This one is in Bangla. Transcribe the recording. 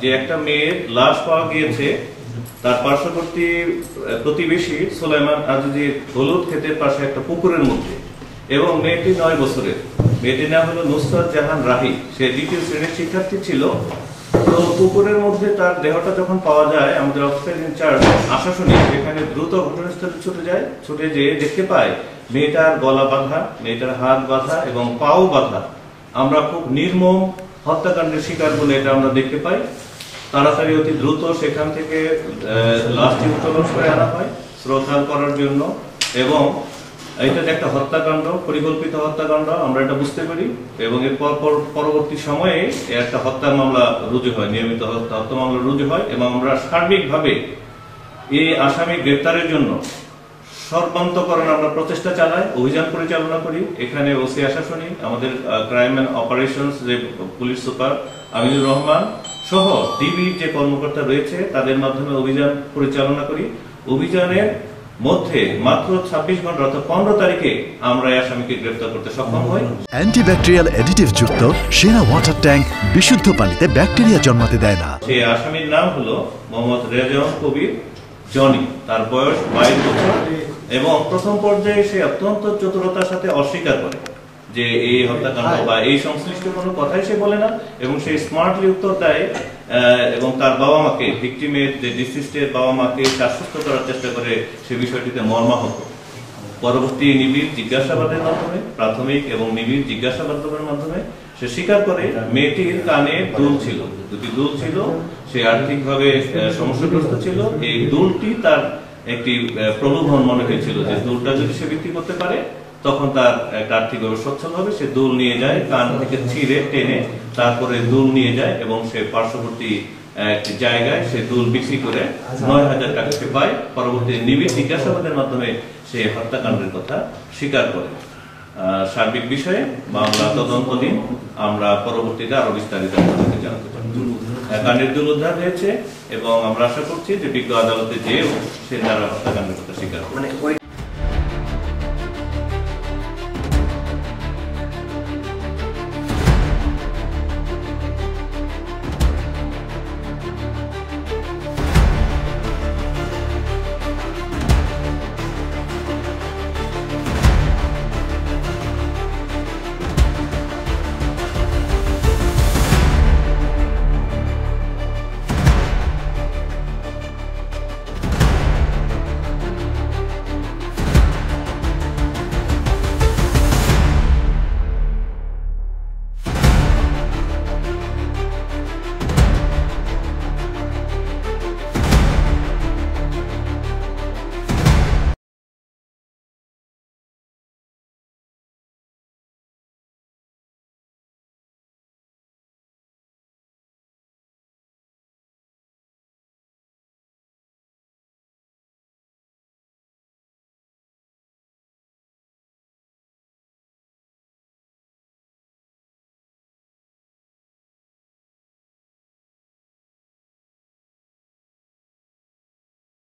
যে একটা মেয়ের লাশ পাওয়া গিয়েছে তার পার্শ্ববর্তী প্রতিবেশী সুলাইমান আজিজির হলুদ ক্ষেতের পাশে একটা পুকুরের মধ্যে, এবং মেয়েটি 9 বছরের। মেয়েটির নাম হলো নুসরাত জাহান রাহি। সে 2য় শ্রেণীর শিক্ষার্থী ছিল। তো পুকুরের মধ্যে তার দেহটা যখন পাওয়া যায়, আমাদের অফিসার ইনচার্জ আশাশুনি সেখানে দ্রুত ঘটনাস্থলে ছুটে যেয়ে দেখতে পায় মেয়েটার গলা বাঁধা, মেয়েটার হাত বাঁধা এবং পাও বাঁধা। আমরা খুব নির্মম হত্যাকাণ্ডের শিকার বলে এটা আমরা দেখতে পাই। তাড়াতাড়ি অতি দ্রুত সেখান থেকে লাশটি উত্তোলন করে আনা হয় শ্রদ্ধাল করার জন্য, এবং এটা একটা হত্যাকাণ্ড, পরিকল্পিত হত্যাকাণ্ড আমরা এটা বুঝতে পারি। এবং এর পরবর্তী সময়ে একটা হত্যা মামলা রুজু হয়, নিয়মিত হত্যা মামলা রুজু হয়, এবং আমরা সার্বিকভাবে এই আসামি গ্রেপ্তারের জন্য সর্বান্তকরণ আমরা প্রচেষ্টা চালাই, অভিযান পরিচালনা করি। এখানে ওসি আশাশুনি, আমাদের ক্রাইম অ্যান্ড অপারেশনস যে পুলিশ সুপার আমিনুর রহমান সহ ডিবির যে কর্মকর্তা রয়েছে তাদের মাধ্যমে অভিযান পরিচালনা করি। অভিযানের মধ্যে মাত্র 26 ঘন্টা অর্থাৎ 15 তারিখে আমরা এই আসামিকে গ্রেফতার করতে সক্ষম হই। অ্যান্টিব্যাকটেরিয়াল অ্যাডিটিভ যুক্ত সেরা ওয়াটার ট্যাঙ্ক বিশুদ্ধ পানিতে ব্যাকটেরিয়া জন্মাতে দেয় না। সেই আসামির নাম হলো মোহাম্মদ রেজাউল কবির জনি। তার বয়স 22 বছর, এবং প্রথম পর্যায়ে সে অত্যন্ত চতুরতার সাথে অস্বীকার করে যে এই হত্যাকাণ্ড বা এই সংশ্লিষ্ট কোনো কথাই সে বলে না, এবং সে স্মার্টলি উত্তর দেয় এবং তার বাবা মাকে, ভিকটিমের যে ডিসিস্টের বাবা মাকে আশ্বস্ত করার চেষ্টা করে সে বিষয়টিতে মর্মাহত। পরবর্তী নিবিড় জিজ্ঞাসাবাদের মাধ্যমে, প্রাথমিক এবং নিবিড় জিজ্ঞাসাবাদের মাধ্যমে সে স্বীকার করে মেয়েটির কানে দুল ছিল, 2টি দুল ছিল। সে আর্থিকভাবে সমস্যাগ্রস্ত ছিল। এই দুলটি তার একটি প্রলোভন মনে হয়েছিল যে দুলটা যদি সে বিক্রি করতে পারে তখন তার একটা আর্থিকভাবে সচ্ছল হবে। সে দুল নিয়ে যায়, কান থেকে ছিঁড়ে টেনে তারপরে দুল নিয়ে যায়, এবং সে পার্শ্ববর্তী একটি জায়গায় সে দুল বিক্রি করে 9,000 টাকা সে পায়। পরবর্তী নিবিড় জিজ্ঞাসাবাদের মাধ্যমে সে হত্যাকাণ্ডের কথা স্বীকার করে। সার্বিক বিষয়ে মামলা তদন্তাধীন, আমরা পরবর্তীতে আরো বিস্তারিত জানতে পারি। কানের দুল উদ্ধার হয়েছে, এবং আমরা আশা করছি যে বিজ্ঞ আদালতে যেও সে তারা হত্যাকাণ্ডের কথা স্বীকার করে।